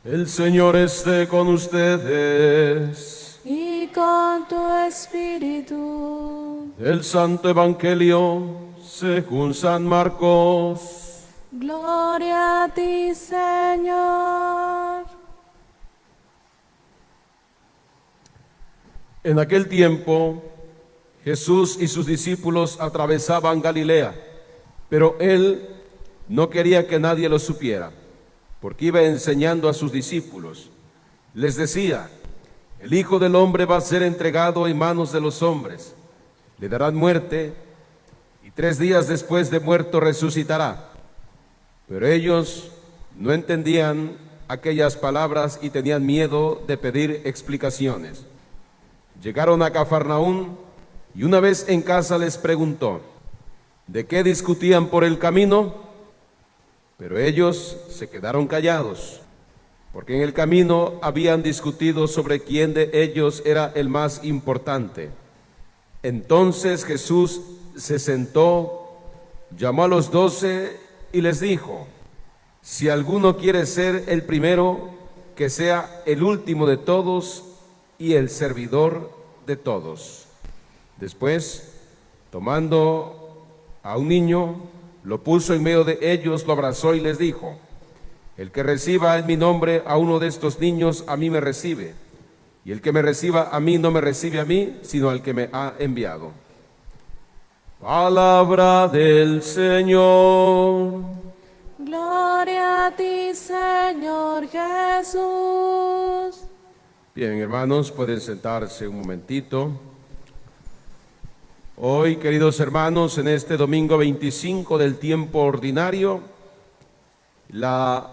El Señor esté con ustedes. Y con tu espíritu. El Santo Evangelio según San Marcos. Gloria a ti, Señor. En aquel tiempo, Jesús y sus discípulos atravesaban Galilea, pero él no quería que nadie lo supiera, porque iba enseñando a sus discípulos. Les decía: el Hijo del Hombre va a ser entregado en manos de los hombres, le darán muerte, y 3 días después de muerto resucitará. Pero ellos no entendían aquellas palabras y tenían miedo de pedir explicaciones. Llegaron a Cafarnaún y una vez en casa les preguntó: ¿de qué discutían por el camino? Pero ellos se quedaron callados, porque en el camino habían discutido sobre quién de ellos era el más importante. Entonces Jesús se sentó, llamó a los 12 y les dijo: si alguno quiere ser el primero, que sea el último de todos y el servidor de todos. Después, tomando a un niño, lo puso en medio de ellos, lo abrazó y les dijo: el que reciba en mi nombre a uno de estos niños, a mí me recibe, y el que me reciba a mí, no me recibe a mí, sino al que me ha enviado. Palabra del Señor. Gloria a ti, Señor Jesús. Bien, hermanos, pueden sentarse un momentito. Hoy, queridos hermanos, en este domingo 25 del tiempo ordinario, la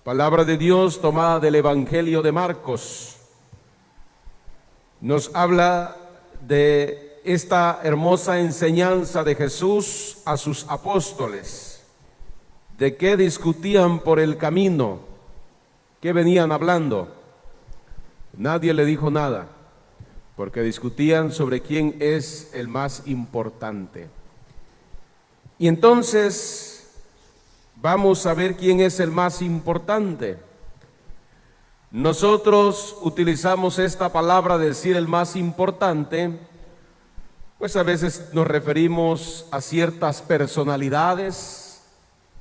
palabra de Dios tomada del Evangelio de Marcos nos habla de esta hermosa enseñanza de Jesús a sus apóstoles. ¿De qué discutían por el camino? ¿Qué venían hablando? Nadie le dijo nada, porque discutían sobre quién es el más importante. Y entonces vamos a ver quién es el más importante. Nosotros utilizamos esta palabra de decir el más importante, pues a veces nos referimos a ciertas personalidades,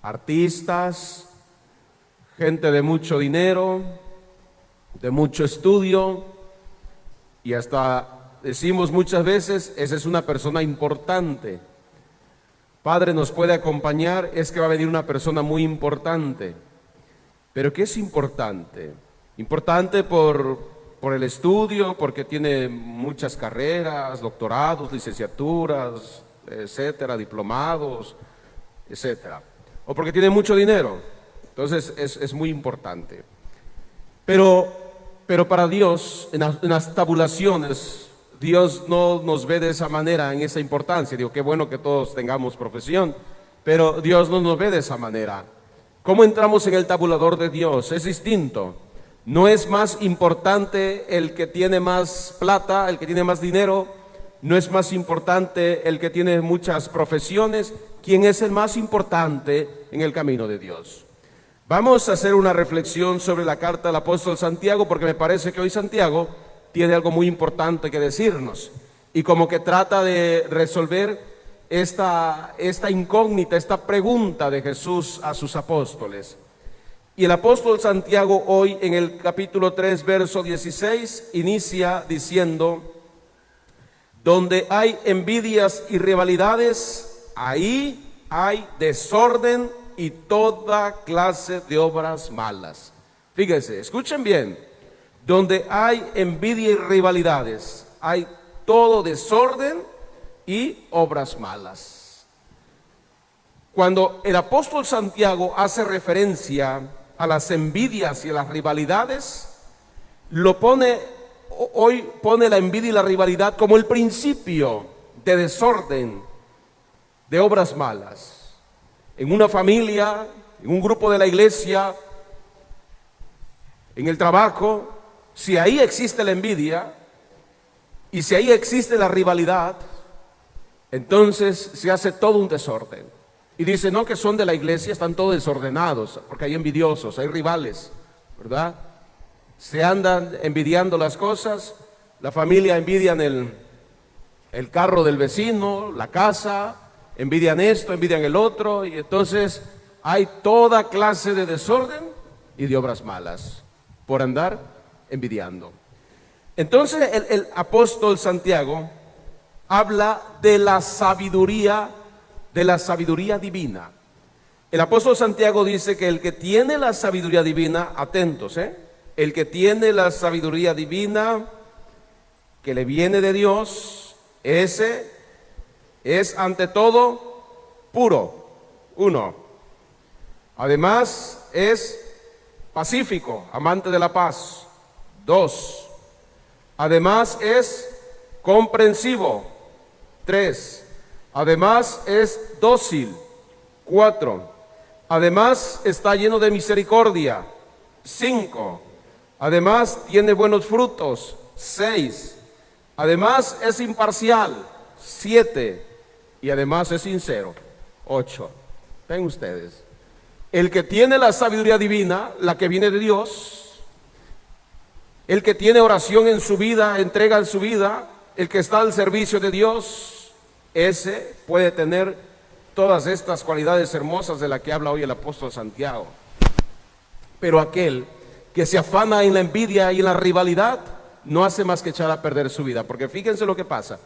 artistas, gente de mucho dinero, de mucho estudio, y hasta decimos muchas veces: esa es una persona importante. Padre, nos puede acompañar, es que va a venir una persona muy importante. ¿Pero qué es importante? Importante por el estudio, porque tiene muchas carreras, doctorados, licenciaturas, etcétera, diplomados, etcétera. O porque tiene mucho dinero. Entonces es muy importante. Pero para Dios, en las tabulaciones, Dios no nos ve de esa manera, en esa importancia. Digo, qué bueno que todos tengamos profesión, pero Dios no nos ve de esa manera. ¿Cómo entramos en el tabulador de Dios? Es distinto. No es más importante el que tiene más plata, el que tiene más dinero. No es más importante el que tiene muchas profesiones. ¿Quién es el más importante en el camino de Dios? Vamos a hacer una reflexión sobre la carta del apóstol Santiago, porque me parece que hoy Santiago tiene algo muy importante que decirnos, y como que trata de resolver esta incógnita, esta pregunta de Jesús a sus apóstoles. Y el apóstol Santiago hoy en el capítulo 3, verso 16, inicia diciendo: donde hay envidias y rivalidades, ahí hay desorden y toda clase de obras malas. Fíjense, escuchen bien: donde hay envidia y rivalidades, hay todo desorden y obras malas. Cuando el apóstol Santiago hace referencia a las envidias y a las rivalidades, hoy pone la envidia y la rivalidad como el principio de desorden, de obras malas. En una familia, en un grupo de la iglesia, en el trabajo, si ahí existe la envidia y si ahí existe la rivalidad, entonces se hace todo un desorden. Y dice, no, que son de la iglesia, están todos desordenados, porque hay envidiosos, hay rivales, ¿verdad? Se andan envidiando las cosas, la familia envidian el carro del vecino, la casa, envidian esto, envidian el otro, y entonces hay toda clase de desorden y de obras malas por andar envidiando. Entonces el apóstol Santiago habla de la sabiduría divina. El apóstol Santiago dice que el que tiene la sabiduría divina, atentos, el que tiene la sabiduría divina que le viene de Dios, ese es ante todo puro, uno. Además es pacífico, amante de la paz, dos. Además es comprensivo, tres. Además es dócil, cuatro. Además está lleno de misericordia, 5. Además tiene buenos frutos, 6. Además es imparcial, 7. Y además es sincero, 8. Ven ustedes. El que tiene la sabiduría divina, la que viene de Dios, el que tiene oración en su vida, entrega en su vida, el que está al servicio de Dios, ese puede tener todas estas cualidades hermosas de las que habla hoy el apóstol Santiago. Pero aquel que se afana en la envidia y en la rivalidad no hace más que echar a perder su vida. Porque fíjense lo que pasa.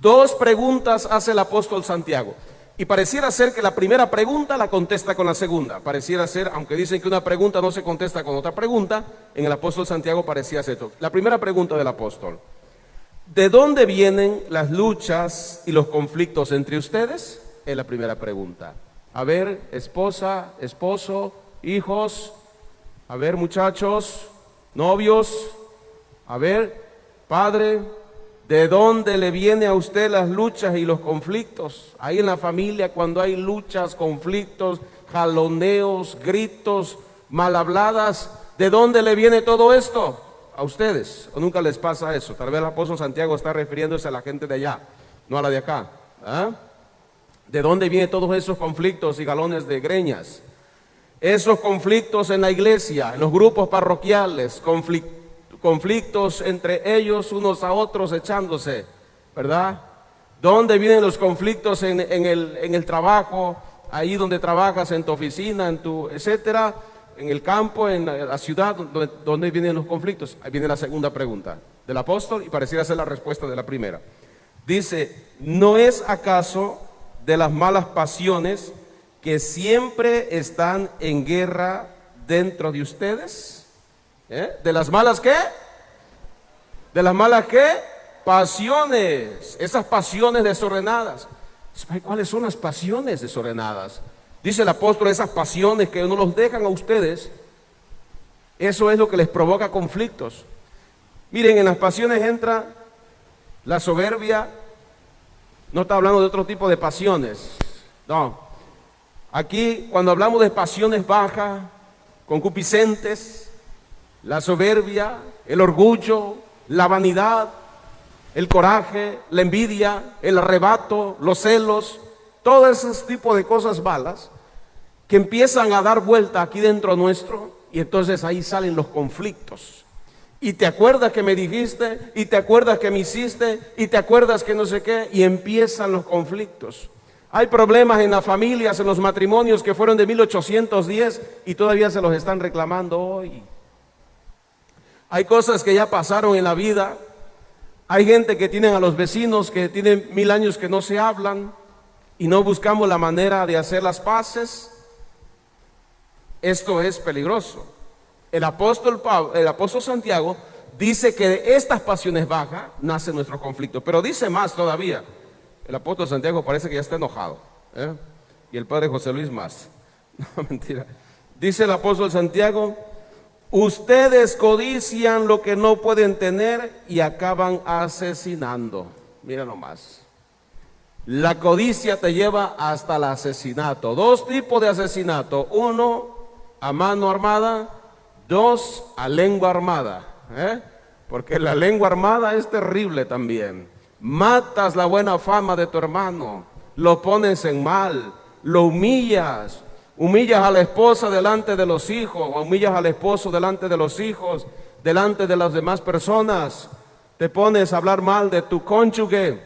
2 preguntas hace el apóstol Santiago. Y pareciera ser que la primera pregunta la contesta con la segunda. Pareciera ser, aunque dicen que una pregunta no se contesta con otra pregunta, en el apóstol Santiago parecía ser esto. La primera pregunta del apóstol: ¿de dónde vienen las luchas y los conflictos entre ustedes? Es la primera pregunta. A ver, esposa, esposo, hijos, a ver, muchachos, novios, a ver, padre, ¿de dónde le viene a usted las luchas y los conflictos? Ahí en la familia, cuando hay luchas, conflictos, jaloneos, gritos, mal habladas, ¿de dónde le viene todo esto? A ustedes, o nunca les pasa eso. Tal vez el apóstol Santiago está refiriéndose a la gente de allá, no a la de acá. ¿Ah? ¿De dónde vienen todos esos conflictos y galones de greñas? Esos conflictos en la iglesia, en los grupos parroquiales, conflictos entre ellos unos a otros echándose, ¿verdad? ¿Dónde vienen los conflictos en el trabajo, ahí donde trabajas, en tu oficina, en tu etcétera, en el campo, en la ciudad, ¿dónde vienen los conflictos? Ahí viene la segunda pregunta del apóstol y pareciera ser la respuesta de la primera. Dice, ¿no es acaso de las malas pasiones que siempre están en guerra dentro de ustedes? ¿De las malas qué? ¿De las malas qué? Pasiones, esas pasiones desordenadas. ¿Cuáles son las pasiones desordenadas? Dice el apóstol, esas pasiones que no los dejan a ustedes, eso es lo que les provoca conflictos. Miren, en las pasiones entra la soberbia. No está hablando de otro tipo de pasiones, no. Aquí, cuando hablamos de pasiones bajas, concupiscentes, la soberbia, el orgullo, la vanidad, el coraje, la envidia, el arrebato, los celos, todo ese tipo de cosas malas que empiezan a dar vuelta aquí dentro nuestro, y entonces ahí salen los conflictos. Y te acuerdas que me dijiste, y te acuerdas que me hiciste, y te acuerdas que no sé qué, y empiezan los conflictos. Hay problemas en las familias, en los matrimonios que fueron de 1810 y todavía se los están reclamando hoy. Hay cosas que ya pasaron en la vida. Hay gente que tienen a los vecinos que tienen 1000 años que no se hablan y no buscamos la manera de hacer las paces. Esto es peligroso. El apóstol Santiago dice que de estas pasiones bajas nace nuestro conflicto, pero dice más todavía. El apóstol Santiago parece que ya está enojado, y el padre José Luis más. No, mentira. Dice el apóstol Santiago, ustedes codician lo que no pueden tener y acaban asesinando. Mira nomás. La codicia te lleva hasta el asesinato. 2 tipos de asesinato. 1 a mano armada, 2 a lengua armada. Porque la lengua armada es terrible también. Matas la buena fama de tu hermano, lo pones en mal, lo humillas, Humillas a la esposa delante de los hijos, o humillas al esposo delante de los hijos, delante de las demás personas. Te pones a hablar mal de tu cónyuge,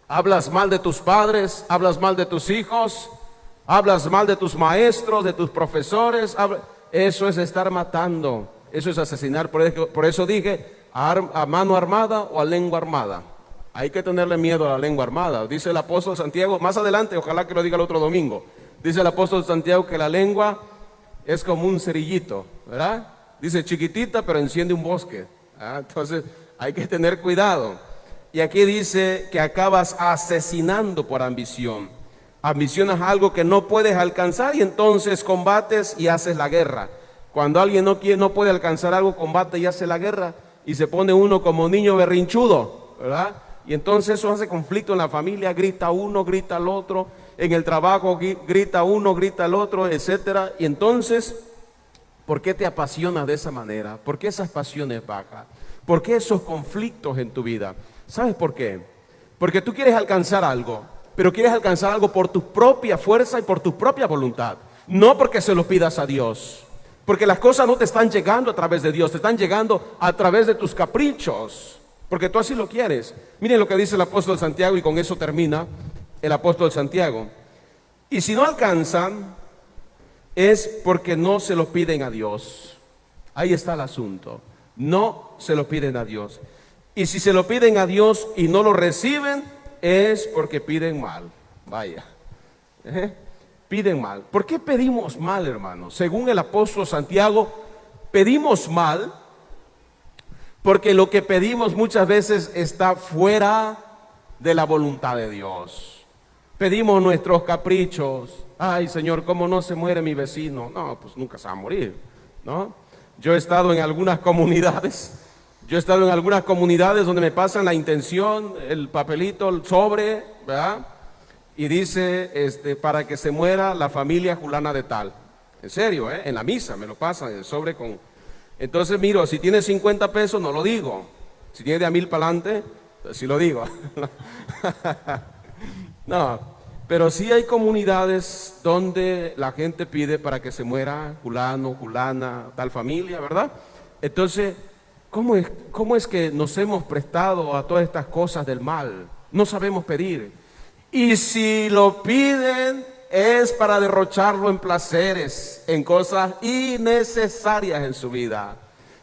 hablas mal de tus padres, hablas mal de tus hijos, hablas mal de tus maestros, de tus profesores. Eso es estar matando, eso es asesinar. Por eso dije, a mano armada o a lengua armada. Hay que tenerle miedo a la lengua armada. Dice el apóstol Santiago, más adelante, ojalá que lo diga el otro domingo. Dice el apóstol Santiago que la lengua es como un cerillito, ¿verdad? Dice chiquitita, pero enciende un bosque. Entonces hay que tener cuidado. Y aquí dice que acabas asesinando por ambición. Ambicionas algo que no puedes alcanzar y entonces combates y haces la guerra. Cuando alguien no puede alcanzar algo, combate y hace la guerra. Y se pone uno como niño berrinchudo, ¿verdad? Y entonces eso hace conflicto en la familia, grita uno, grita el otro, en el trabajo grita uno, grita el otro, etcétera. Y entonces, ¿por qué te apasionas de esa manera? ¿Por qué esas pasiones bajas? ¿Por qué esos conflictos en tu vida? ¿Sabes por qué? Porque tú quieres alcanzar algo, pero quieres alcanzar algo por tu propia fuerza y por tu propia voluntad, no porque se lo pidas a Dios. Porque las cosas no te están llegando a través de Dios, te están llegando a través de tus caprichos, porque tú así lo quieres. Miren lo que dice el apóstol Santiago, y con eso termina el apóstol Santiago. Y si no alcanzan, es porque no se lo piden a Dios. Ahí está el asunto. No se lo piden a Dios. Y si se lo piden a Dios y no lo reciben, es porque piden mal. Vaya. Piden mal. ¿Por qué pedimos mal, hermanos? Según el apóstol Santiago, pedimos mal porque lo que pedimos muchas veces está fuera de la voluntad de Dios. Pedimos nuestros caprichos. Ay, Señor, ¿cómo no se muere mi vecino? No, pues nunca se va a morir, ¿no? Yo he estado en algunas comunidades donde me pasan la intención, el papelito, el sobre, ¿verdad? Y dice, para que se muera la familia fulana de tal. En serio, en la misa me lo pasan, el sobre con... Entonces, miro, si tiene 50 pesos, no lo digo. Si tiene de a 1000 para adelante, sí lo digo. No, pero sí hay comunidades donde la gente pide para que se muera fulano, fulana, tal familia, ¿verdad? Entonces, ¿cómo es que nos hemos prestado a todas estas cosas del mal? No sabemos pedir. Y si lo piden, es para derrocharlo en placeres, en cosas innecesarias en su vida.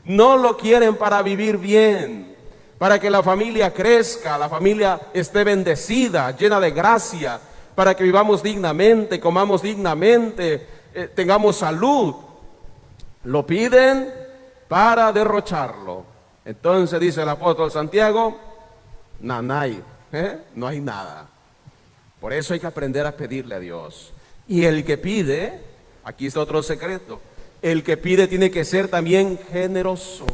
No lo quieren para vivir bien, para que la familia crezca, la familia esté bendecida, llena de gracia, para que vivamos dignamente, comamos dignamente, tengamos salud. Lo piden para derrocharlo. Entonces dice el apóstol Santiago, nanay, no hay nada. Por eso hay que aprender a pedirle a Dios. Y el que pide, aquí está otro secreto, el que pide tiene que ser también generoso.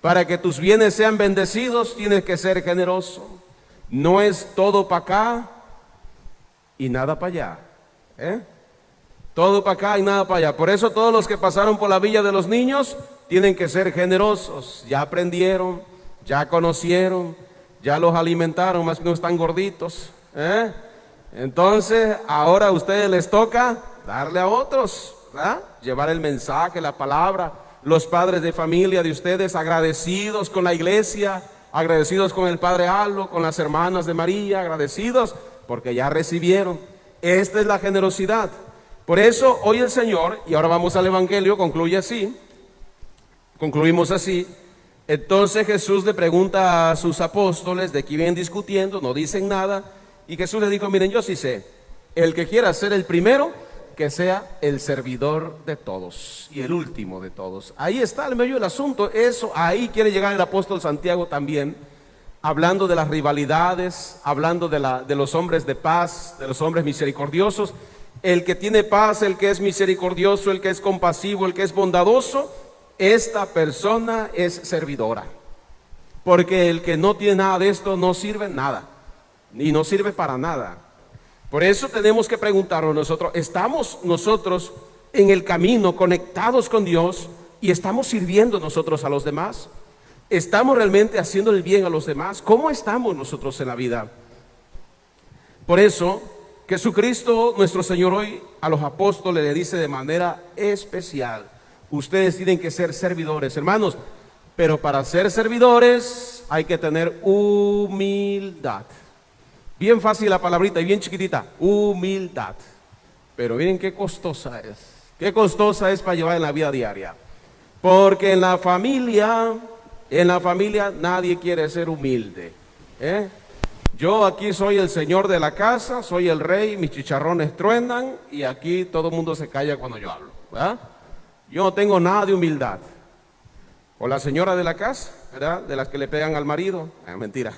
Para que tus bienes sean bendecidos, tienes que ser generoso. No es todo para acá y nada para allá. Todo para acá y nada para allá. Por eso todos los que pasaron por la Villa de los Niños tienen que ser generosos. Ya aprendieron, ya conocieron, ya los alimentaron, más que no están gorditos. Entonces ahora a ustedes les toca darle a otros, ¿verdad? Llevar el mensaje, la palabra. Los padres de familia de ustedes agradecidos con la iglesia, agradecidos con el padre Aldo, con las hermanas de María, agradecidos porque ya recibieron. Esta es la generosidad. Por eso hoy el Señor, y ahora vamos al Evangelio, concluimos así. Entonces Jesús le pregunta a sus apóstoles, de aquí vienen discutiendo, no dicen nada, y Jesús les dijo, miren, yo sí sé, el que quiera ser el primero, que sea el servidor de todos y el último de todos. Ahí está el medio del asunto. Eso, ahí quiere llegar el apóstol Santiago también, hablando de las rivalidades, hablando de los hombres de paz, de los hombres misericordiosos. El que tiene paz, el que es misericordioso, el que es compasivo, el que es bondadoso, esta persona es servidora. Porque el que no tiene nada de esto no sirve nada, y no sirve para nada. Por eso tenemos que preguntarnos nosotros, ¿estamos nosotros en el camino conectados con Dios y estamos sirviendo nosotros a los demás? ¿Estamos realmente haciendo el bien a los demás? ¿Cómo estamos nosotros en la vida? Por eso Jesucristo, nuestro Señor, hoy a los apóstoles le dice de manera especial: ustedes tienen que ser servidores, hermanos, pero para ser servidores hay que tener humildad. Bien fácil la palabrita y bien chiquitita, humildad. Pero miren qué costosa es. Qué costosa es para llevar en la vida diaria. Porque en la familia nadie quiere ser humilde. Yo aquí soy el señor de la casa, soy el rey, mis chicharrones truenan y aquí todo el mundo se calla cuando yo hablo, ¿verdad? Yo no tengo nada de humildad. O la señora de la casa, ¿verdad? De las que le pegan al marido. Mentira.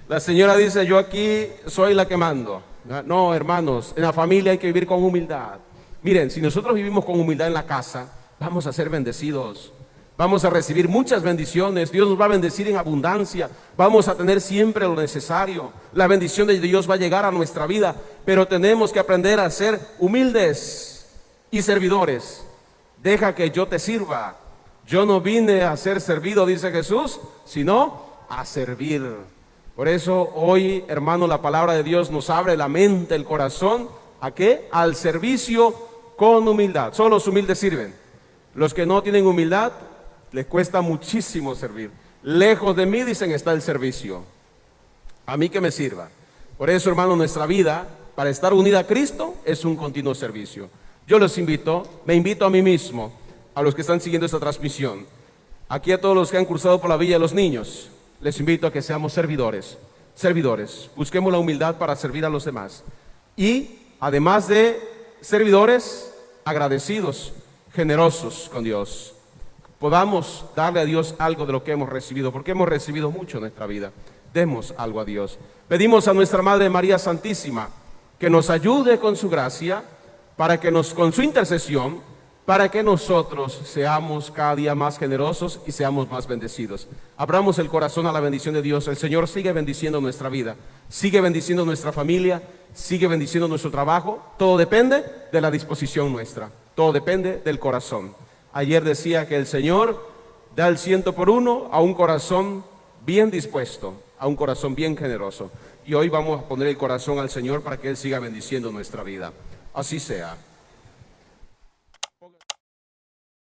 La señora dice: yo aquí soy la que mando. No, hermanos, en la familia hay que vivir con humildad. Miren, si nosotros vivimos con humildad en la casa, vamos a ser bendecidos. Vamos a recibir muchas bendiciones. Dios nos va a bendecir en abundancia. Vamos a tener siempre lo necesario. La bendición de Dios va a llegar a nuestra vida. Pero tenemos que aprender a ser humildes y servidores. Deja que yo te sirva. Yo no vine a ser servido, dice Jesús, sino a servir. Por eso hoy, hermano, la palabra de Dios nos abre la mente, el corazón. ¿A qué? Al servicio con humildad. Solo los humildes sirven. Los que no tienen humildad, les cuesta muchísimo servir. Lejos de mí, dicen, está el servicio. A mí que me sirva. Por eso, hermano, nuestra vida, para estar unida a Cristo, es un continuo servicio. Yo los invito, me invito a mí mismo, a los que están siguiendo esta transmisión, aquí a todos los que han cursado por la Villa de los Niños, les invito a que seamos servidores. Busquemos la humildad para servir a los demás. Y, además de servidores, agradecidos, generosos con Dios. Podamos darle a Dios algo de lo que hemos recibido, porque hemos recibido mucho en nuestra vida. Demos algo a Dios. Pedimos a nuestra Madre María Santísima que nos ayude con su gracia, para que con su intercesión, para que nosotros seamos cada día más generosos y seamos más bendecidos. Abramos el corazón a la bendición de Dios. El Señor sigue bendiciendo nuestra vida, sigue bendiciendo nuestra familia, sigue bendiciendo nuestro trabajo. Todo depende de la disposición nuestra, todo depende del corazón. Ayer decía que el Señor da el 100 por 1 a un corazón bien dispuesto, a un corazón bien generoso. Y hoy vamos a poner el corazón al Señor para que Él siga bendiciendo nuestra vida. Así sea.